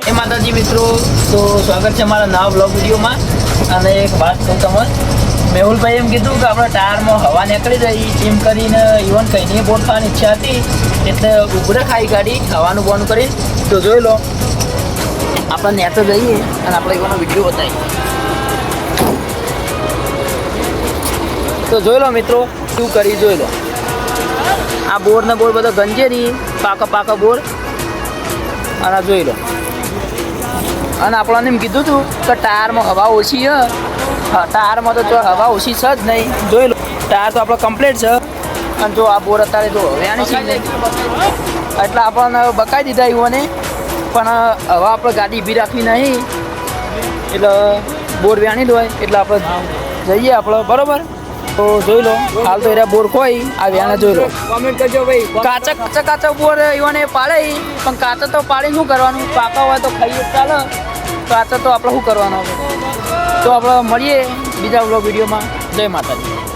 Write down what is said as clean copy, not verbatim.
જય માતાજી મિત્રો, તો સ્વાગત છે અમારા નવા બ્લોગ વિડીયોમાં. અને એક વાત કહું તમને, મેહુલભાઈ એમ કીધું કે આપણે ટાયરમાં હવા નીકળી રહી એમ કરીને ઇવન કંઈની બોટ ખાવાની ઈચ્છા હતી, એટલે ઉભરે ખાઈ ગાડી હવાનું બોન કરીને. તો જોઈ લો, આપણે નેતો જઈએ અને આપણે એવાનો વિડીયો બતાવીએ. તો જોઈ લો મિત્રો, શું કરી જોઈ લો. આ બોર ને બોર બધો ગંજેરી પાકા બોર. અને જોઈ લો, અને આપણને એમ કીધું હતું કે ટાયરમાં હવા ઓછી છે. હા, ટાયરમાં તો હવા ઓછી છે જ નહીં. જોઈ લો, ટાયર તો આપણે કમ્પ્લીટ છે. અને જો આ બોર અત્યારે જો વ્યાણી છે એટલે આપણને બકાઈ દીધા એઓને. પણ હવે આપણે ગાડી ઊભી રાખવી નહીં, એટલે બોર વ્યાણી જ હોય એટલે આપણે જઈએ આપણે, બરાબર. તો જોઈ લો, હાલ તો એરા બોર કોઈ આ વ્યાને જોઈ લો. કોમેન્ટ કરજો ભાઈ. કાચા બોર એવાને પાડે, પણ કાચા તો પાડી શું કરવાનું, પાકા હોય તો ખાઈએ ચાલે, કાચા તો આપણે શું કરવાનું. તો આપણે મળીએ બીજા બ્લોગ વિડીયોમાં. જય માતાજી.